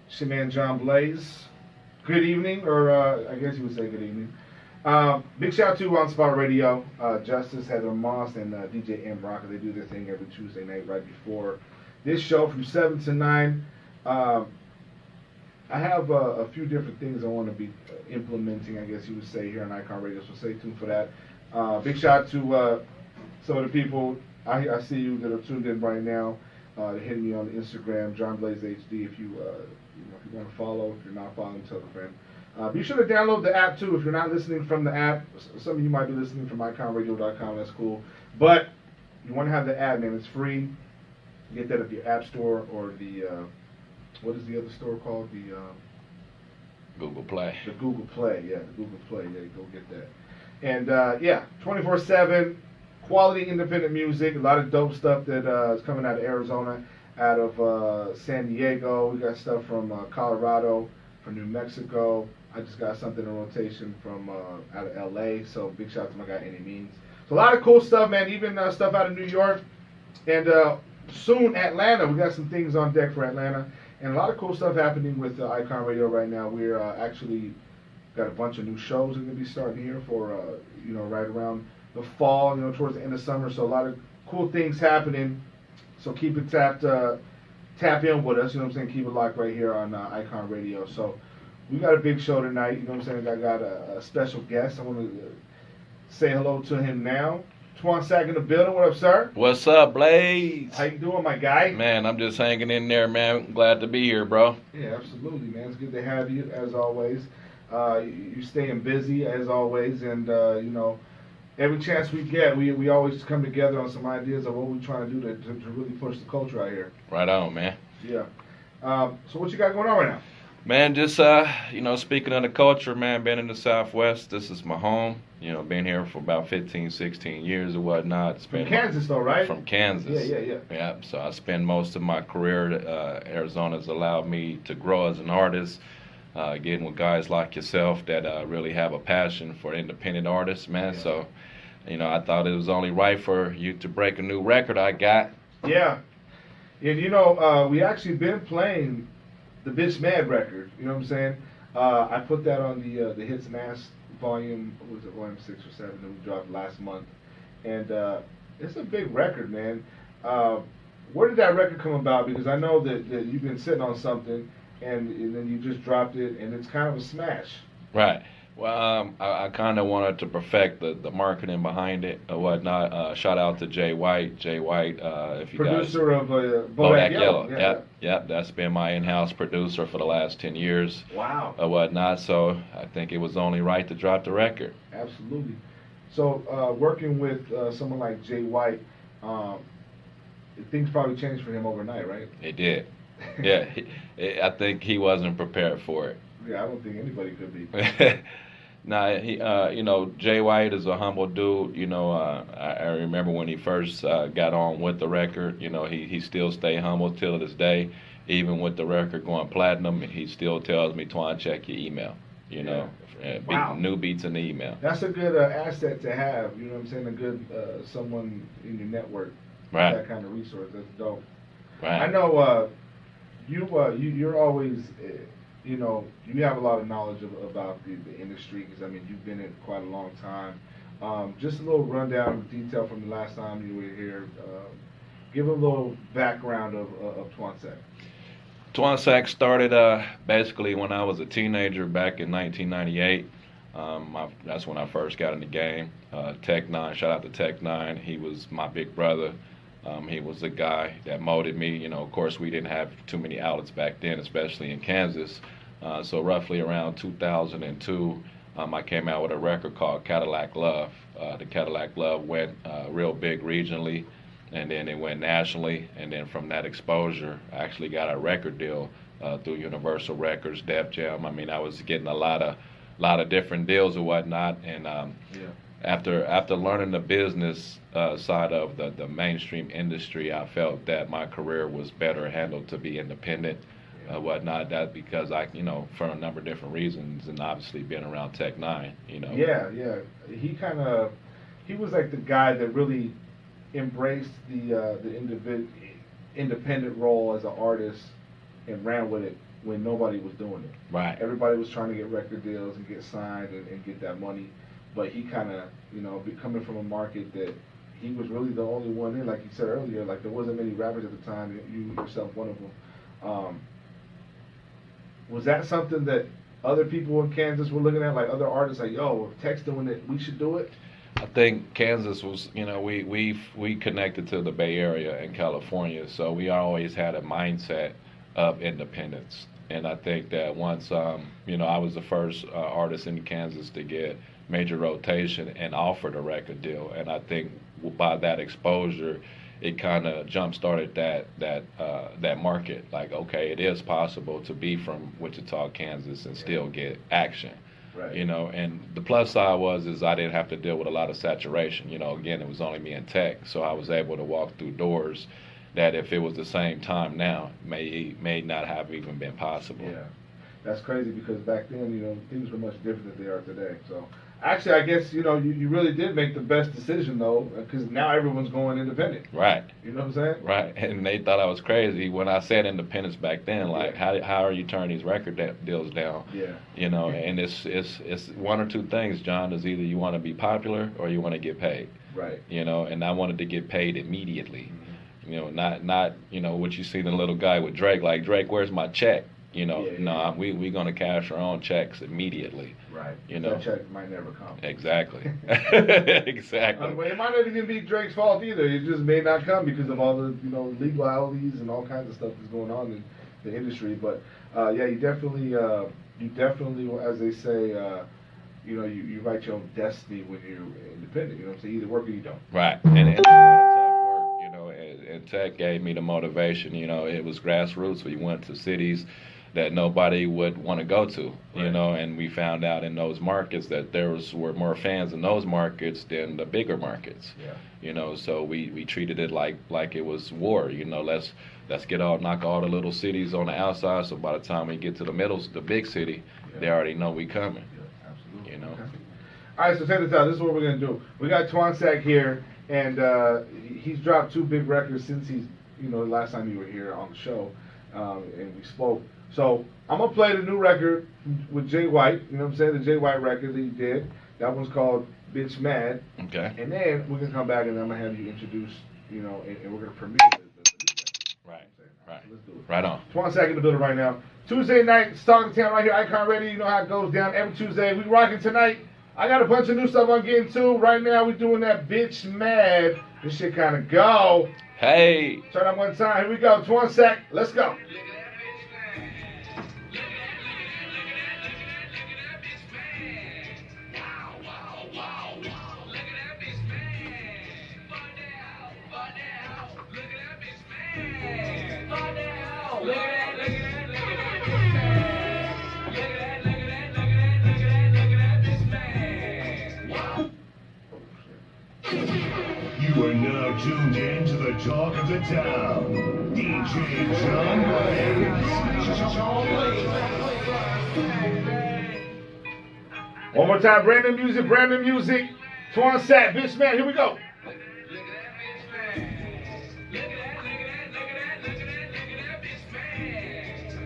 It's your man John Blaze. Good evening, or I guess you would say good evening. Big shout out to On Spot Radio, Justice, Heather Moss, and DJ M. Rocker. They do their thing every Tuesday night right before this show from 7 to 9. I have a few different things I want to be implementing, I guess you would say, here on Icon Radio, so stay tuned for that. Big shout out to some of the people I see you that are tuned in right now. Hitting me on Instagram, John Blaze HD. If you if you want to follow, if you're not following, tell a friend. Be sure to download the app too. If you're not listening from the app, some of you might be listening from iconradio.com. That's cool. But you want to have the app, man. It's free. Get that at the App Store or the what is the other store called? The Google Play. The Google Play, yeah, the Google Play. Yeah, go get that. And yeah, 24/7 quality independent music. A lot of dope stuff that is coming out of Arizona, out of San Diego. We got stuff from Colorado, from New Mexico. I just got something in rotation from out of LA. So big shout out to my guy Any Means. So a lot of cool stuff, man. Even stuff out of New York, and soon Atlanta. We got some things on deck for Atlanta. And a lot of cool stuff happening with Icon Radio right now. We're actually got a bunch of new shows that are going to be starting here for, right around the fall, towards the end of summer. So a lot of cool things happening. So keep it tap in with us, Keep it locked right here on Icon Radio. So we got a big show tonight, I got a special guest. I want to say hello to him now. Twansac in the building. What up, sir? What's up, Blaze? How you doing, my guy? Man, I'm just hanging in there, man. Glad to be here, bro. Yeah, absolutely, man. It's good to have you, as always. You're staying busy, as always, and, every chance we get, we always come together on some ideas of what we're trying to do to really push the culture out here. Right on, man. Yeah. So what you got going on right now? Man, just, speaking of the culture, man, been in the Southwest. This is my home. Been here for about 15, 16 years or whatnot. From Kansas, though, right? From Kansas. Yeah. Yeah, so I spend most of my career. Arizona's allowed me to grow as an artist, getting with guys like yourself that really have a passion for independent artists, man. Yeah. So, I thought it was only right for you to break a new record I got. Yeah. And, we actually been playing the Bitch Mad record, you know what I'm saying? I put that on the Hits Mass volume 6 or 7 that we dropped last month. And it's a big record, man. Where did that record come about? Because I know that you've been sitting on something and then you just dropped it and it's kind of a smash. Right. Well, I kind of wanted to perfect the marketing behind it or whatnot. Shout out to Jay White. Jay White, if you producer guys... of Bodak Yellow. Yep. That's been my in-house producer for the last 10 years. Wow. Or whatnot. So I think it was only right to drop the record. Absolutely. So working with someone like Jay White, things probably changed for him overnight, right? It did. Yeah. I think he wasn't prepared for it. Yeah, I don't think anybody could be. Nah, he, Jay White is a humble dude. I remember when he first got on with the record. He still stay humble till this day. Even with the record going platinum, he still tells me, "Twan, check your email." Wow. New beats in the email. That's a good asset to have. You know what I'm saying? A good someone in your network. Right. That kind of resource. That's dope. Right. I know you're always. You have a lot of knowledge about the industry because, you've been in it quite a long time. Just a little rundown of detail from the last time you were here. Give a little background of Twansac. Twansac started basically when I was a teenager back in 1998. That's when I first got in the game. Tech Nine, shout out to Tech Nine. He was my big brother. He was the guy that molded me. Of course, we didn't have too many outlets back then, especially in Kansas. So roughly around 2002, I came out with a record called Cadillac Love. The Cadillac Love went real big regionally, and then it went nationally. And then from that exposure, I actually got a record deal through Universal Records, Def Jam. I was getting a lot of different deals or whatnot. And after learning the business side of the mainstream industry, I felt that my career was better handled to be independent. Whatnot, that because for a number of different reasons, and obviously being around Tech Nine, Yeah. He was like the guy that really embraced the independent role as an artist and ran with it, when nobody was doing it. Right. Everybody was trying to get record deals and get signed and get that money, but he kind of, coming from a market that he was really the only one in, like you said earlier, like there wasn't many rappers at the time, you yourself one of them. Was that something that other people in Kansas were looking at, like other artists, like, yo, if Tech's doing it, we should do it? I think Kansas was, we connected to the Bay Area in California, so we always had a mindset of independence. And I think that once, I was the first artist in Kansas to get major rotation and offered a record deal. And I think by that exposure, it kind of jump-started that market. Like, okay, it is possible to be from Wichita, Kansas, and still get action. Right. And the plus side is I didn't have to deal with a lot of saturation. Again, it was only me and Tech, so I was able to walk through doors that if it was the same time now, may not have even been possible. Yeah, that's crazy because back then, things were much different than they are today. So actually, I guess, you really did make the best decision, though, because now everyone's going independent. Right. You know what I'm saying? Right. And they thought I was crazy when I said independence back then. Like, yeah. how are you turning these record deals down? Yeah. And it's one or two things, John, is either you want to be popular or you want to get paid. Right. And I wanted to get paid immediately. Not what you see the little guy with Drake, like, Drake, where's my check? No, we gonna cash our own checks immediately. Right. That check might never come. Exactly. Exactly. Well, it might not even be Drake's fault either. It just may not come because of all the legalities and all kinds of stuff that's going on in the industry. But you definitely, as they say, you write your own destiny when you're independent. You know what I'm saying? Either work or you don't. Right. And it's a lot of tough work. And Tech gave me the motivation. It was grassroots. We went to cities that nobody would want to go to, right. And we found out in those markets that were more fans in those markets than the bigger markets. Yeah. So we treated it like it was war. Let's knock all the little cities on the outside, so by the time we get to the big city, they already know we coming. Yeah, absolutely. Okay. All right, so check this out. This is what we're gonna do. We got Twansac here, and he's dropped 2 big records since he's, the last time you were here on the show, and we spoke. So I'm gonna play the new record with Jay White. You know what I'm saying? The Jay White record that he did. That one's called Bitch Mad. Okay. And then we're gonna come back and I'm gonna have you introduce, and we're gonna premiere the new record. Right. Right. So let's do it. Right on. Twansac in the building right now. Tuesday night, Stalking Town right here, Icon Ready. You know how it goes down every Tuesday. We rocking tonight. I got a bunch of new stuff I'm getting to. Right now, we're doing that Bitch Mad. This shit kind of go. Hey. Turn up one time. Here we go. Twansac. Let's go. You are now tuned in to the talk of the town. DJ John Blaze. One more time. Brand new music. Brand new music. Twansac. Bitch Mad. Here we go.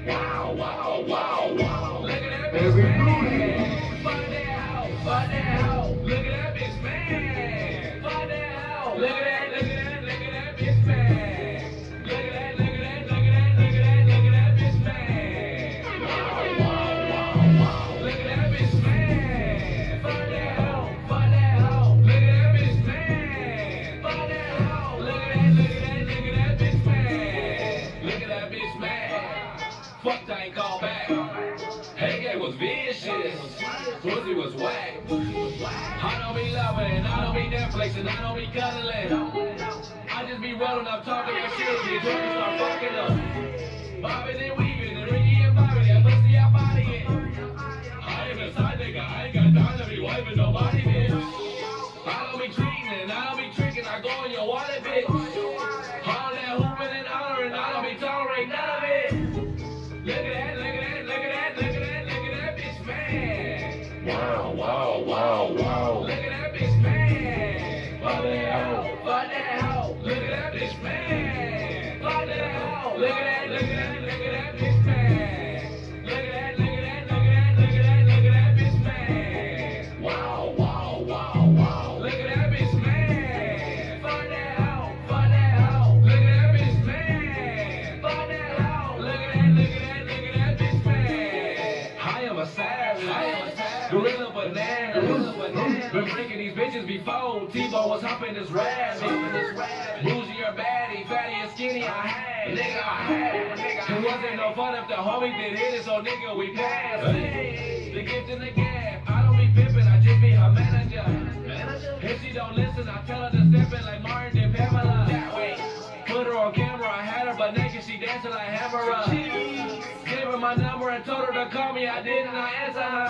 Wow, wow, wow, wow. Look at that booty. Look at that bitch man. Look at that bitch man. Look at that bitch man. Wow, wow, wow, wow. Look at that bitch man. Fuck that hoe. Look at that bitch man. Fuck that hoe. Look at that bitch man. Look at that bitch man. Fuck, I ain't call back. Hey, it was vicious. Pussy was whack. I don't be loving, I don't be Netflixing, I don't be cuddling. I just be rolling up, talking that shit, get drunk and start fucking up. Bobbing and weaving, and Ricky and Bobby, that pussy out body it. I ain't a side nigga, I ain't got time to be wiping nobody, bitch. I don't be treating and I don't be tricking, I go in your wallet, bitch. All that hooping and hollering, I don't be tolerating none of it. Look at that, look at that, look at that, look at that, look at that bitch man. Wow, wow, wow, wow. Look at that bitch man. Fuck that hoe, fuck that hoe. Look at that bitch man. Fuck that hoe. Look at that bitch man. Been breaking these bitches before. T-Bo was humping this rap. Bougie or baddie, fatty or skinny, I had. Nigga, I had. It wasn't no fun if the homie did hit it, so nigga, we passed. The gift in the gap. I don't be pimping, I just be her manager. If she don't listen, I tell her to step in like Martin and Pamela. That way. Put her on camera, I had her but naked, she dancing like Hammer. Gave her my number and told her to call me, I didn't, I answer her.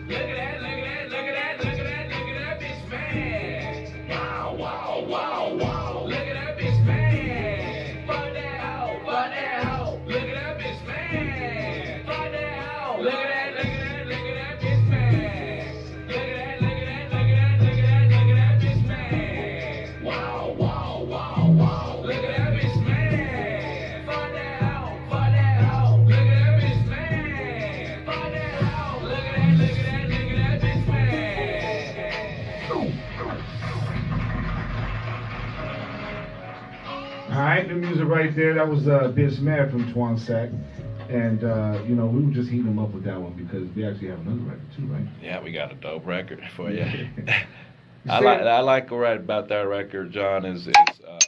Look at that, look at that, look at that, look at that, look at that bitch bad. Wow, wow, wow, wow. Look at that bitch bad. Fuck that hoe, fuck that hoe. Look at that bitch bad. Fuck that hoe. Look at that, look at that, look at that bitch bad. Look at that, look at that, look at that, look at that, look at that bitch bad. Wow, wow, wow, wow. Look at that bitch bad. Fuck that hoe, fuck that hoe. Look at that bitch bad. Fuck that hoe. Look at that, look at that, look at that bitch bad. All right, the music right there. That was Bitch Mad from Twansac. And, you know, we were just heating them up with that one because we actually have another record too, right? Yeah, we got a dope record for you. You I like right about that record, John, is you know,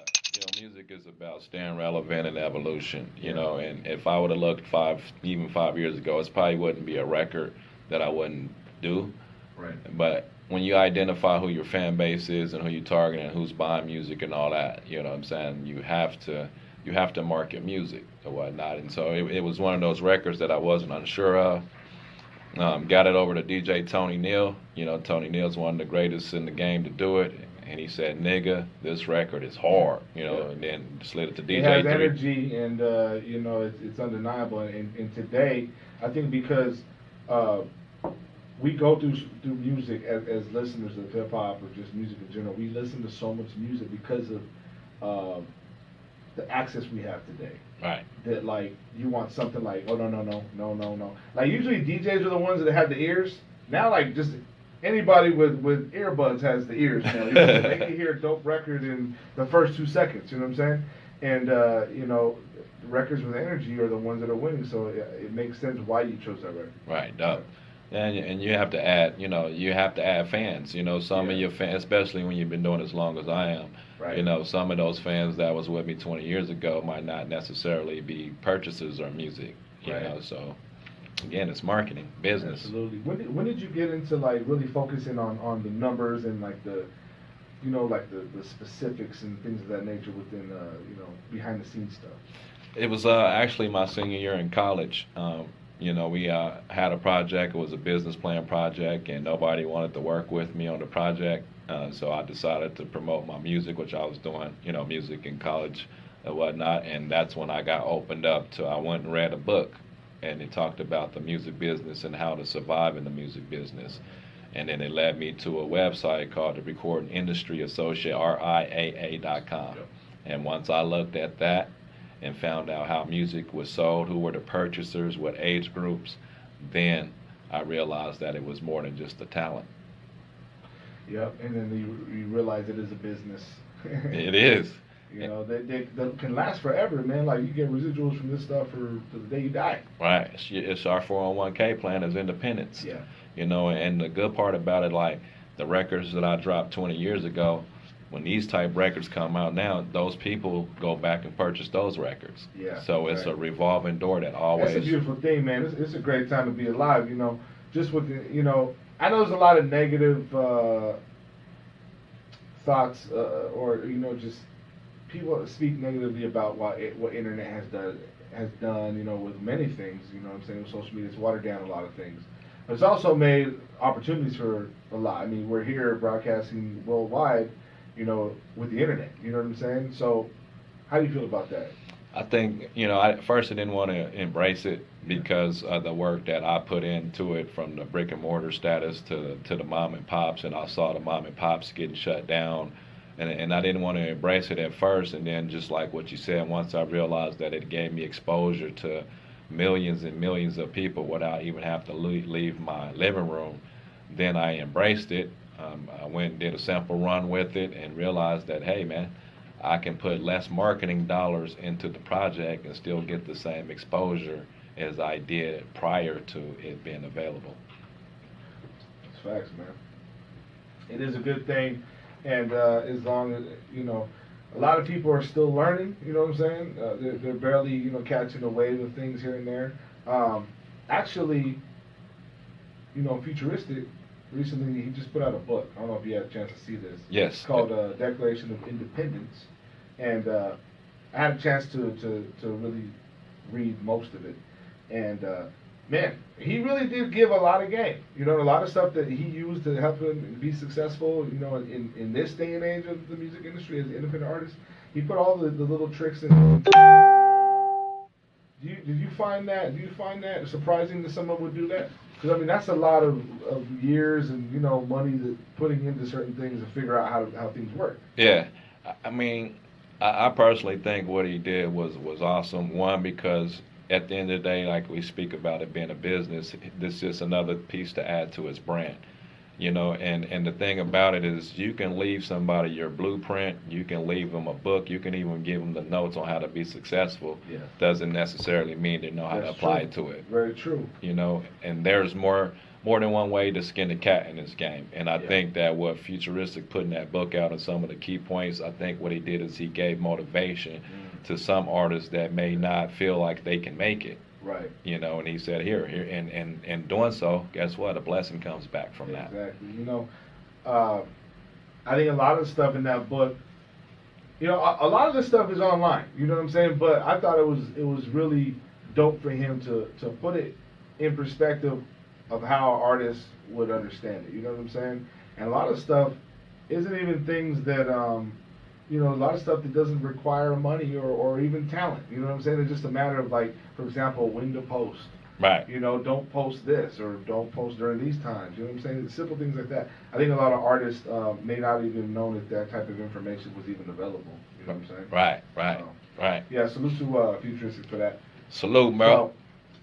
music is about staying relevant and evolution, you know, and if I would have looked even 5 years ago, it probably wouldn't be a record that I wouldn't do. Right. But when you identify who your fan base is and who you target and who's buying music and all that, you know what I'm saying, you have to market music or whatnot. And so it was one of those records that I wasn't unsure of. Got it over to DJ Tony Neal. You know, Tony Neal's one of the greatest in the game to do it. And he said, nigga, this record is hard, you know, and then slid it to DJ. It has energy, and, you know, it's undeniable. And today, I think because we go through music as listeners of hip-hop or just music in general, we listen to so much music because of the access we have today. Right. That, like, you want something like, oh, no. Like, usually DJs are the ones that have the ears. Now, like, just anybody with earbuds has the ears. You know? They can hear a dope record in the first 2 seconds, you know what I'm saying? And, you know, the records with energy are the ones that are winning, so it makes sense why you chose that record. Right, dope. And you have to add, you know, fans. You know, some of your fans, especially when you've been doing it as long as I am. Right. You know, some of those fans that was with me 20 years ago might not necessarily be purchasers of music. You Right. know, so again, it's marketing, business. Absolutely. When did you get into like really focusing on the numbers and like the, you know, like the specifics and things of that nature within you know, behind the scenes stuff? It was actually my senior year in college. You know, we had a project. It was a business plan project, and nobody wanted to work with me on the project. So I decided to promote my music, which I was doing, you know, music in college and whatnot. And that's when I got opened up to, I went and read a book, and it talked about the music business and how to survive in the music business. And then it led me to a website called the Recording Industry Association, RIAA.com. Yep. And once I looked at that, and found out how music was sold, who were the purchasers, what age groups, then I realized that it was more than just the talent. Yep, and then you realize it is a business. It is. You know, they can last forever, man. Like, you get residuals from this stuff to the day you die. Right. It's our 401k plan as independence. Yeah. You know, and the good part about it, like the records that I dropped 20 years ago, when these type records come out now, those people go back and purchase those records. Yeah. So it's right. a revolving door that always. That's a beautiful thing, man. It's a great time to be alive. You know, just with the, you know, I know there's a lot of negative thoughts, or you know, just people speak negatively about what internet has done. You know, with many things. You know what I'm saying? With social media, it's watered down a lot of things. But it's also made opportunities for a lot. I mean, we're here broadcasting worldwide, you know, with the internet. You know what I'm saying? So, how do you feel about that? I think, you know, at first I didn't want to embrace it because of the work that I put into it, from the brick and mortar status to the mom and pops, and I saw the mom and pops getting shut down, and I didn't want to embrace it at first, and then just like what you said, once I realized that it gave me exposure to millions and millions of people without even have to leave my living room, then I embraced it. I went and did a sample run with it and realized that, hey man, I can put less marketing dollars into the project and still get the same exposure as I did prior to it being available. It's facts, man. it is a good thing, and as long as a lot of people are still learning. You know what I'm saying? They're barely catching the wave of things here and there. Actually, Futuristic recently he just put out a book. I don't know if you had a chance to see this. Yes. It's called Declaration of Independence, and I had a chance to really read most of it, and man, he really did give a lot of game. A lot of stuff that he used to help him be successful. In this day and age of the music industry as an independent artist, he put all the little tricks in. Did you find that? Do you find that surprising that someone would do that? Because I mean, that's a lot of years and money that putting into certain things to figure out how things work. Yeah, I mean, I personally think what he did was awesome. One, because at the end of the day, like we speak about it being a business, this is just another piece to add to his brand. And the thing about it is you can leave somebody your blueprint, you can leave them a book, you can even give them the notes on how to be successful. Yeah. Doesn't necessarily mean they know how to apply to it. Very true. And there's more than one way to skin the cat in this game. And I Yeah. think that what Futuristic putting that book out and some of the key points, I think what he did is he gave motivation to some artists that may not feel like they can make it. Right. And he said, here, and doing so, guess what? A blessing comes back from that. Exactly. I think a lot of the stuff in that book, a lot of this stuff is online. You know what I'm saying? But I thought it was really dope for him to put it in perspective of how artists would understand it. You know what I'm saying? And a lot of stuff isn't even things that a lot of stuff that doesn't require money or even talent. You know what I'm saying? It's just a matter of, like, for example, when to post. Right. Don't post this or don't post during these times. You know what I'm saying? Simple things like that. I think a lot of artists may not even know that type of information was even available. You know what I'm saying? Right. Right. Yeah, salute to Futuristic for that. Salute, bro.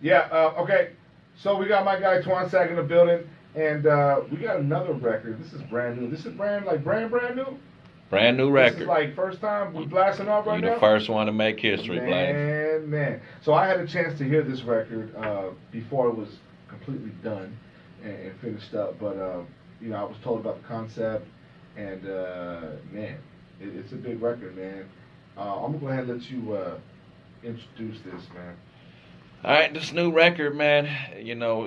Okay. So we got my guy Twansac in the building, and we got another record. This is brand new. This is brand new? Brand new record. This is like first time we blasting off right now? You're the first one to make history, Blaze. Man. So I had a chance to hear this record before it was completely done and finished up. But, I was told about the concept, and, man, it's a big record, man. I'm going to go ahead and let you introduce this, man. All right, this new record, man,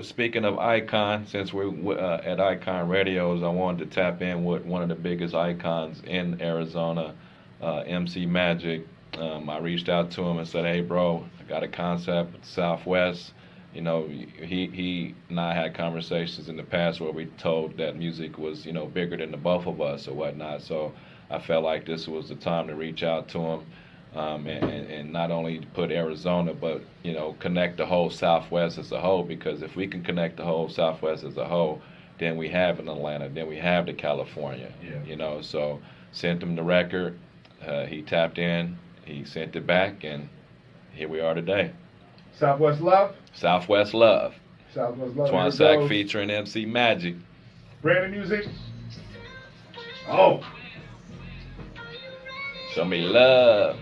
speaking of Icon, since we're at Icon Radios, I wanted to tap in with one of the biggest icons in Arizona, MC Magic. I reached out to him and said, hey, bro, I got a concept with Southwest. He and I had conversations in the past where we told that music was, bigger than the both of us or whatnot. So I felt like this was the time to reach out to him. And not only put Arizona, but connect the whole Southwest as a whole. Because if we can connect the whole Southwest as a whole, then we have in Atlanta, then we have to California. Yeah. So sent him the record. He tapped in. He sent it back, and here we are today. Southwest Love. Southwest Love. Southwest Love. Twansac featuring MC Magic. Brand new music. Oh. Show me love.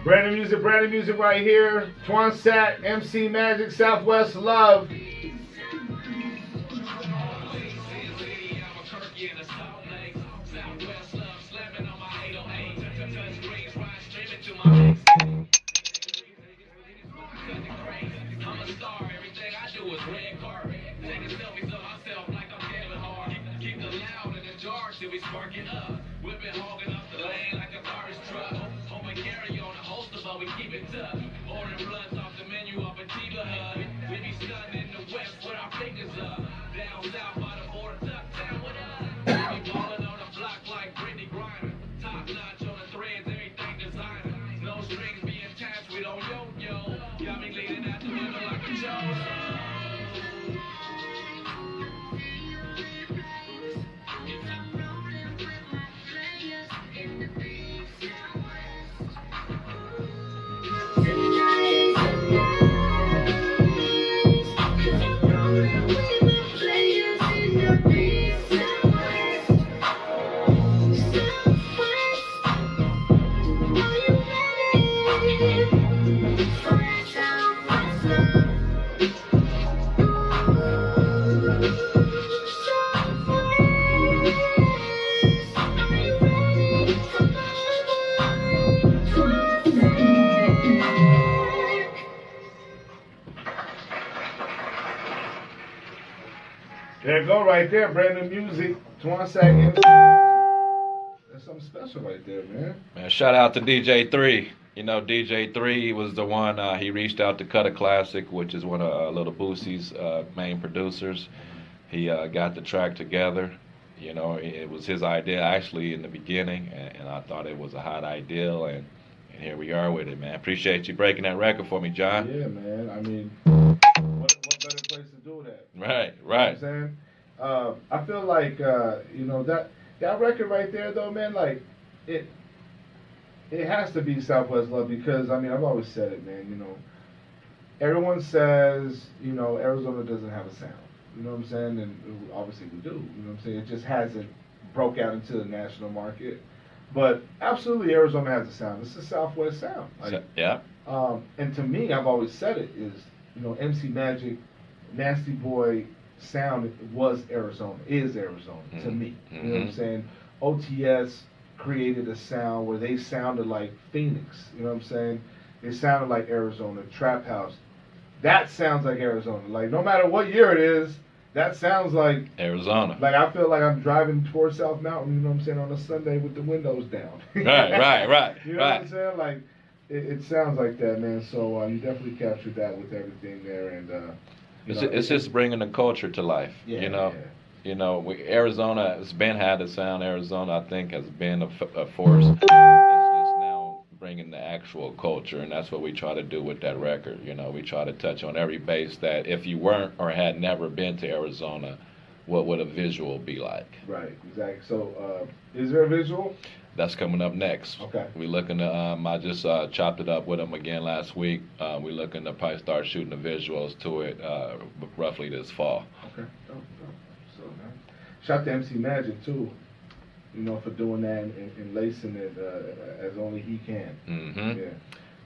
Brand new music right here. Twansac, MC Magic, Southwest Love. till we spark it up. Whip it hogging up the lane like a garbage truck. Home and carry on a holster, but we keep it tough. Ordering blunts off the menu off a Tiva Hut. We be stunning in the west with our fingers up. Down south by the border, tuck down with us. We be ballin' on the block like Brittany Griner. Top notch on the threads, everything designer. No strings being attached, we don't yo-yo. Got me leaning out the window like a Joe. There you go, right there. Brand new music. Twansac MC Magic. That's something special right there, man. Man, shout out to DJ3. You know, DJ3 was the one, he reached out to Cut a Classic, which is one of Little Boosie's main producers. He got the track together. You know, it was his idea actually in the beginning, and I thought it was a hot idea, and here we are with it, man. Appreciate you breaking that record for me, John. Yeah, man. I mean, what better place to do that? Right, You know right. what I'm saying? I feel like, you know, that record right there, though, man, like, it has to be Southwest Love because, I mean, I've always said it, man, you know, everyone says, you know, Arizona doesn't have a sound. You know what I'm saying? And obviously we do. You know what I'm saying? It just hasn't broke out into the national market. But absolutely, Arizona has a sound. It's a Southwest sound. Like, Yeah. and to me, I've always said it is, you know, MC Magic, Nasty Boy sound was Arizona, is Arizona to me. You know what I'm saying? OTS created a sound where they sounded like Phoenix. You know what I'm saying? They sounded like Arizona. Trap House. That sounds like Arizona. Like, no matter what year it is, that sounds like Arizona. Like, I feel like I'm driving towards South Mountain, you know what I'm saying, on a Sunday with the windows down. Right. You know what I'm saying? Like, it sounds like that, man. So you definitely captured that with everything there, and It's just bringing the culture to life. Yeah, you know, yeah. you know, Arizona has been had the sound. Arizona, I think, has been a force. It's just now bringing the actual culture, and that's what we try to do with that record. You know, we try to touch on every base that if you weren't or had never been to Arizona, what would a visual be like? Right, exactly. So, is there a visual? That's coming up next. Okay. We're looking to, I just chopped it up with him again last week. We're looking to probably start shooting the visuals to it roughly this fall. Okay, dope. So, man, shout to MC Magic, too, you know, for doing that and lacing it as only he can. Mm-hmm. Yeah.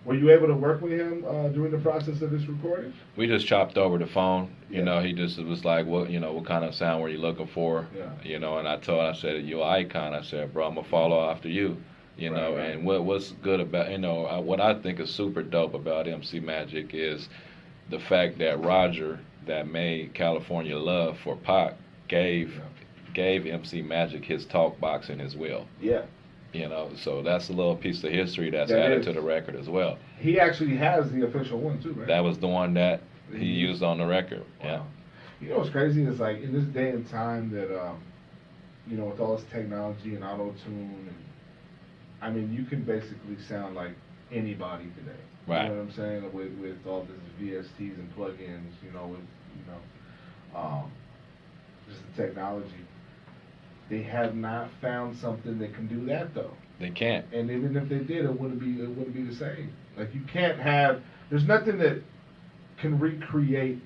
Were you able to work with him during the process of this recording? We just chopped over the phone. Yeah. You know, he just was like, "What, you know, what kind of sound were you looking for?" Yeah. You know, and I said, "You're an icon." I said, "Bro, I'm gonna follow after you." You Right, know, right. and what's good about, you know, what I think is super dope about MC Magic is the fact that Roger, that made California Love for Pac, gave MC Magic his talk box and his will. Yeah. You know, so that's a little piece of history that's That added is. to the record as well. He actually has the official one, too, right? That was the one that he Mhm. used on the record. Yeah. Wow. You know what's crazy is, like, in this day and time that, you know, with all this technology and auto-tune, and, I mean, you can basically sound like anybody today. Right. You know what I'm saying? With all this VSTs and plugins, you know, just the technology. They have not found something that can do that, though. They can't. And even if they did, it wouldn't be the same. Like, you can't have. There's nothing that can recreate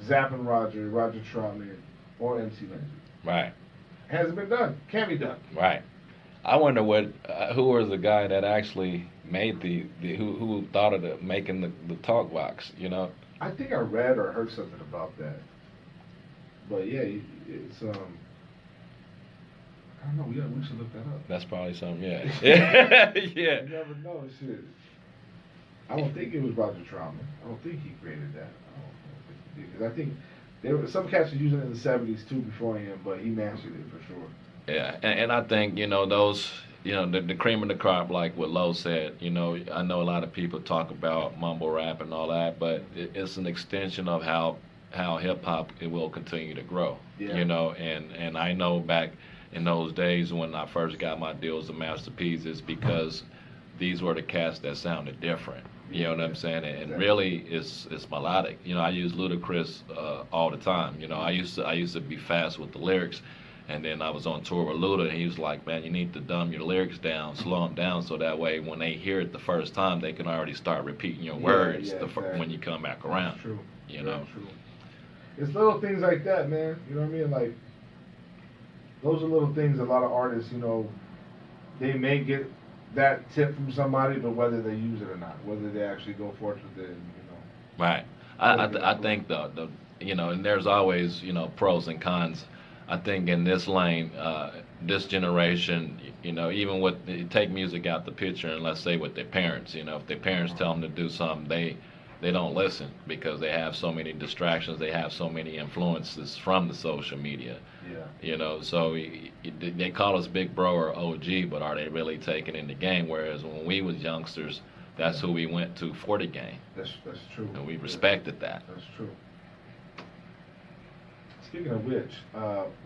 Zapp and Roger Troutman, or MC Magic. Right. Hasn't been done. Can't be done. Right. I wonder who was the guy that actually made who thought of making the talk box, you know? I think I read or heard something about that. But yeah, it's I don't know. We should look that up. That's probably something, yeah. Yeah. You never know, shit. I don't think it was Roger Troutman. I don't think he created that. I don't think he did. 'Cause I think There were some cats were using it in the '70s too before him, but he mastered it for sure. Yeah, and I think, those, the cream of the crop, like what Lowe said, I know a lot of people talk about mumble rap and all that, but it's an extension of how hip hop it will continue to grow. Yeah. And I know back in those days when I first got my deals with Master P's, it's because these were the cats that sounded different. You know what I'm saying? And Exactly. really, it's melodic. I use Ludacris all the time. I used to be fast with the lyrics, and then I was on tour with Luda, and he was like, "Man, you need to dumb your lyrics down, slow them down, so that way when they hear it the first time, they can already start repeating your words exactly. when you come back around." That's true. You Very know? True. It's little things like that, man. You know what I mean? Like, those are little things a lot of artists, they may get that tip from somebody, but whether they use it or not, whether they actually go forth with it, Right. I think the and there's always pros and cons. I think in this lane, this generation, even with take music out the picture and let's say with their parents, if their parents tell them to do something, they don't listen because they have so many distractions, they have so many influences from the social media. Yeah. So they call us big bro or OG, but are they really taking in the game? Whereas when we was youngsters, that's who we went to for the game. That's true. And we respected that. That's true. Speaking of which,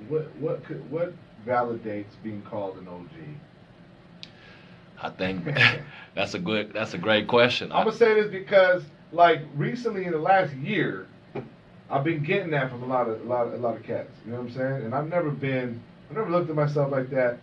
what validates being called an OG? I think that's a great question. I'm gonna say this because, like, recently in the last year, I've been getting that from a lot of cats. You know what I'm saying? And I've never looked at myself like that.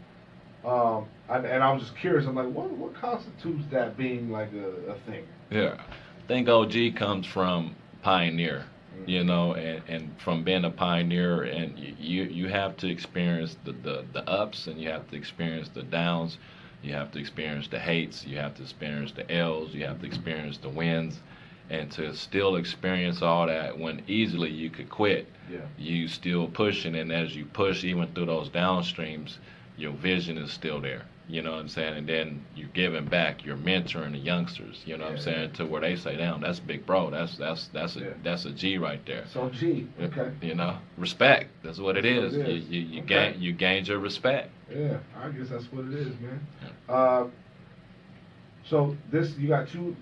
And I was just curious. I'm like, what constitutes that being like a thing? Yeah, I think OG comes from pioneer. And from being a pioneer, and you have to experience the ups, and you have to experience the downs, you have to experience the hates, you have to experience the L's, you have to experience the wins, and to still experience all that when easily you could quit, you still pushing, and as you push even through those downstreams, your vision is still there. You know what I'm saying? And then you're giving back, you're mentoring the youngsters, you know what I'm saying, to where they say, damn, that's big bro, that's a G right there. So G, okay. Respect. That's what it is. What it is. You gained your respect. Yeah, I guess that's what it is, man. So you got two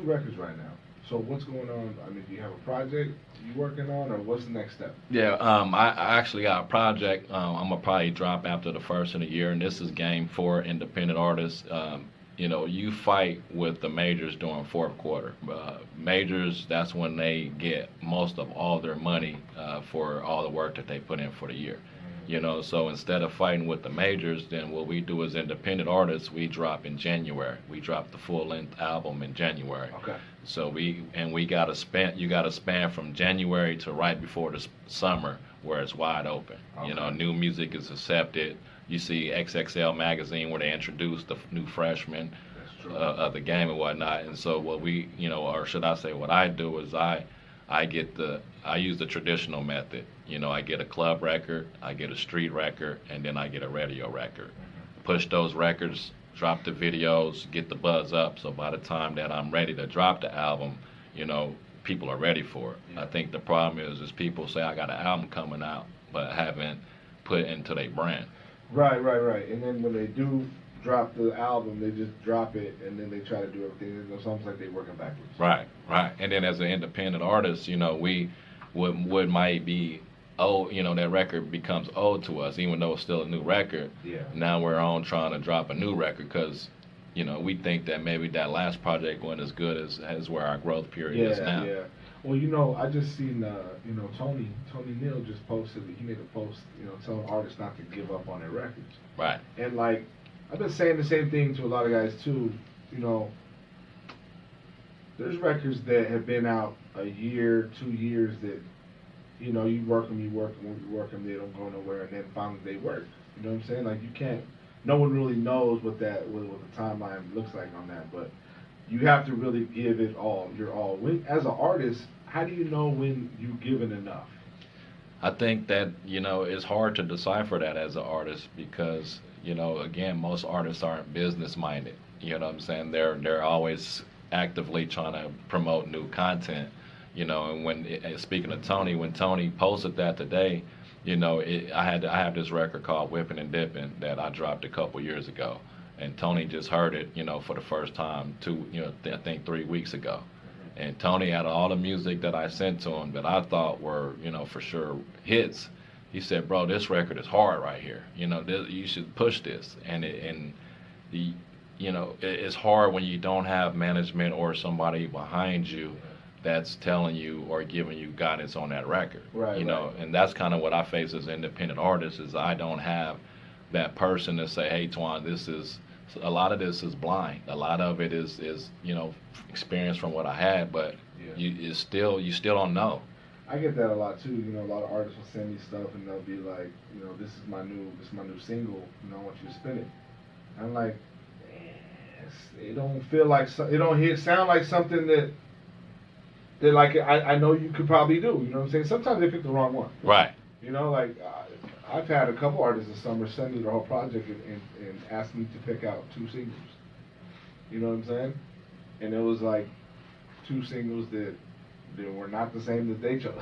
records right now. So what's going on? I mean, do you have a project you working on, or what's the next step? Yeah, I actually got a project. I'm gonna probably drop after the first of the year, and this is game for independent artists. You fight with the majors during fourth quarter. Majors, that's when they get most of all their money for all the work that they put in for the year. So instead of fighting with the majors, then what we do as independent artists, we drop in January. We drop the full-length album in January. Okay. So you got to span from January to right before the summer where it's wide open. Okay. New music is accepted. You see XXL magazine where they introduce the new freshmen of the game and whatnot. And so what we, or should I say what I do is I use the traditional method. I get a club record, I get a street record, and then I get a radio record. Push those records, drop the videos, get the buzz up, so by the time that I'm ready to drop the album, people are ready for it. Yeah. I think the problem is people say I got an album coming out, but haven't put it into their brand. Right. And then when they do drop the album, they just drop it, and then they try to do everything. It's almost like they're working backwards. Right. And then as an independent artist, we what might be old, that record becomes old to us, even though it's still a new record. Yeah. Now we're on trying to drop a new record because, we think that maybe that last project wasn't as good as where our growth period is now. Yeah. Well, I just seen, Tony Neal just posted, he made a post, telling artists not to give up on their records. Right. And, like, I've been saying the same thing to a lot of guys, too. There's records that have been out a year, 2 years that, you work them, they don't go nowhere, and then finally they work. You know what I'm saying? Like, you can't, no one really knows what the timeline looks like on that, but you have to really give it all, your all. As an artist, how do you know when you've given enough? I think that, it's hard to decipher that as an artist because, again, most artists aren't business minded. You know what I'm saying? They're always actively trying to promote new content. You know, and speaking of Tony, when Tony posted that today, you know, I have this record called Whipping and Dipping that I dropped a couple years ago, and Tony just heard it, you know, for the first time I think 3 weeks ago. And Tony, out of all the music that I sent to him that I thought were, you know, for sure hits, he said, "Bro, this record is hard right here. You know, you should push this." You know, it's hard when you don't have management or somebody behind you that's telling you or giving you guidance on that record. Right. You know, and that's kind of what I face as an independent artist is I don't have that person to say, "Hey, Twan, a lot of this is blind. A lot of it is you know, experience from what I had, but you still don't know." I get that a lot too. You know, a lot of artists will send me stuff and they'll be like, you know, this is my new single. You know, I want you to spin it. I'm like, it don't feel like it don't sound like something that like I know you could probably do. You know what I'm saying? Sometimes they pick the wrong one. Right. You know, like I've had a couple artists this summer send me their whole project and ask me to pick out 2 singles. You know what I'm saying? And it was like 2 singles that they were not the same that they chose.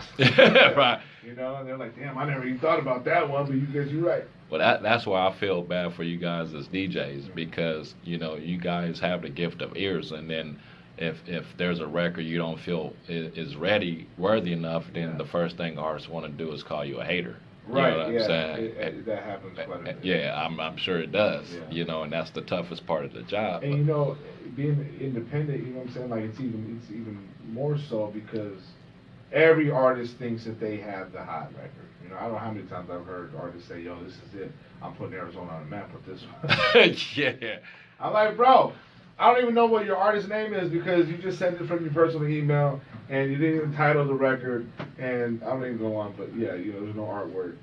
Right. You know, and they're like, "Damn, I never even thought about that one," but you're right. Well, that's why I feel bad for you guys as DJs because, you know, you guys have the gift of ears, and then if there's a record you don't feel is worthy enough, then the first thing artists want to do is call you a hater. Right. You know what I'm saying? That happens quite a bit. Yeah, I'm sure it does. Yeah. You know, and that's the toughest part of the job. And you know, being independent, you know what I'm saying? Like it's even more so because every artist thinks that they have the hot record. You know, I don't know how many times I've heard artists say, "Yo, this is it. I'm putting Arizona on the map with this one." Yeah. I'm like, bro, I don't even know what your artist name is because you just sent it from your personal email and you didn't even title the record, and I don't even go on, but yeah, you know, there's no artwork.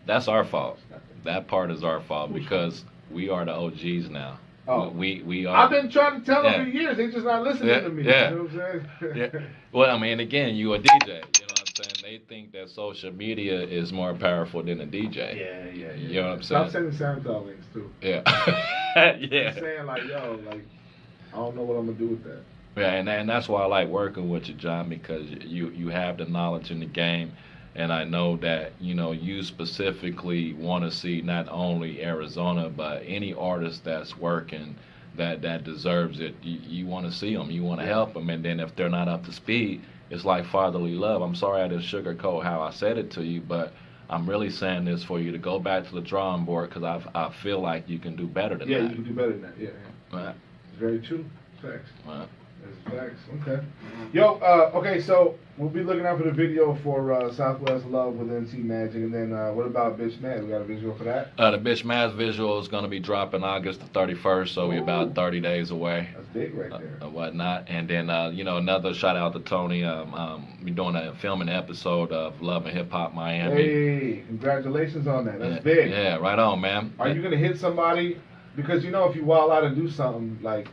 That's our fault. That part is our fault because we are the OGs now. Oh. We are. I've been trying to tell them for years. They just not listening to me. Yeah. You know what I'm saying? Yeah. Well, I mean, again, you a DJ. You know what I'm saying? They think that social media is more powerful than a DJ. Yeah. You know what I'm saying? Stop sending SoundCloud links too. Yeah. Yeah. Just saying like, yo, like, I don't know what I'm gonna do with that. Yeah, and that's why I like working with you, John, because you have the knowledge in the game, and I know that, you know, you specifically want to see not only Arizona, but any artist that's working that deserves it. You want to see them, you want to help them, and then if they're not up to speed, it's like fatherly love. I'm sorry I didn't sugarcoat how I said it to you, but I'm really saying this for you to go back to the drawing board because I feel like you can do better than that. Yeah, you can do better than that. Yeah. Right. It's very true. Facts. Right. That's facts. Okay. Yo, okay, so we'll be looking out for the video for Southwest Love with NC Magic, and then what about Bitch Mad? We got a visual for that? The Bitch Mass visual is going to be dropping August the 31st, so we're about 30 days away. That's big right there. Whatnot. And then, you know, another shout out to Tony. We're doing a filming episode of Love and Hip Hop Miami. Hey, congratulations on that. That's big. Yeah, right on, man. Are you going to hit somebody? Because, you know, if you wild out and do something, like,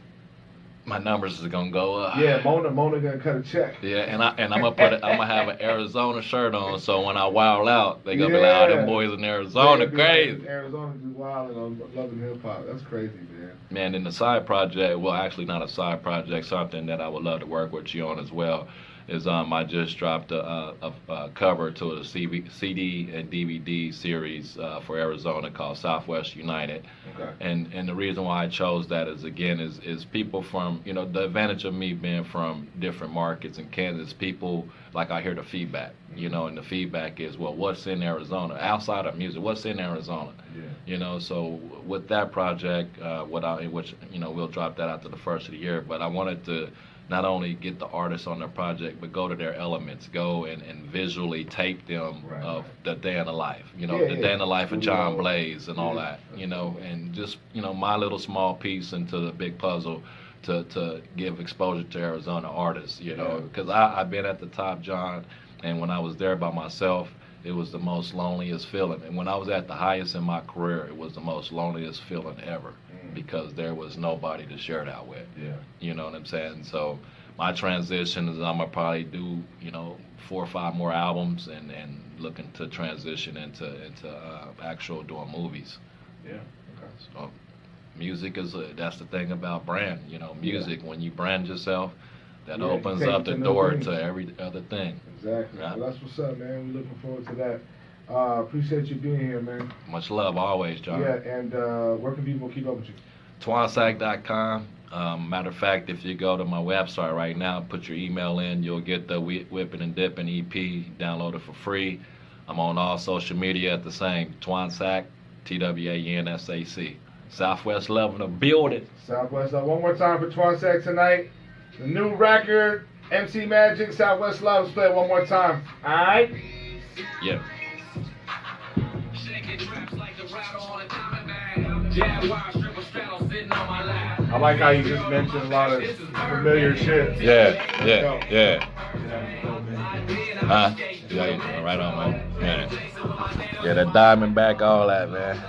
my numbers is gonna go up. yeah, Mona gonna cut a check. Yeah, and I'm gonna have an Arizona shirt on, so when I wild out, they gonna be like, "Oh, them boys in Arizona, crazy." Like, Arizona do wild and Love and Hip Hop. That's crazy, man. Man, in the side project, well, actually not a side project, something that I would love to work with you on as well, is I just dropped a cover to a CD and DVD series for Arizona called Southwest United. Okay. And the reason why I chose that is, again, is people from, you know, the advantage of me being from different markets in Kansas, people, like I hear the feedback, you know, and the feedback is, well, what's in Arizona? Outside of music, what's in Arizona? Yeah. You know, so with that project, which, you know, we'll drop that after the first of the year, but I wanted to not only get the artists on their project, but go to their elements, go and visually tape them of the day in the life, you know, the day in the life of John Blaze and all that, you know, and just, you know, my little small piece into the big puzzle to give exposure to Arizona artists, you know, because I've been at the top, John, and when I was there by myself, it was the most loneliest feeling. And when I was at the highest in my career, it was the most loneliest feeling ever because there was nobody to share that with. Yeah. You know what I'm saying? So my transition is I'm going to probably do, you know, 4 or 5 more albums and looking to transition into actual doing movies. Yeah. Okay. So music is, that's the thing about brand, you know, music, when you brand yourself, that Yeah, opens take up it the to new door things. to every other thing. Exactly. Yeah. Well, that's what's up, man. We're looking forward to that. Appreciate you being here, man. Much love always, John. Yeah, and where can people keep up with you? Twansac.com. Matter of fact, if you go to my website right now, put your email in, you'll get the Whippin' and Dippin' EP downloaded for free. I'm on all social media at the same, Twansac, Twansac. Southwest Love in the building. Southwest Love. One more time for Twansac tonight. The new record, MC Magic, Southwest Love. Let's play it one more time. All right? Yeah. I like how you just mentioned a lot of familiar shit. Yeah. Yeah. Yeah, right on, man. Yeah, the Diamondback, all that, man.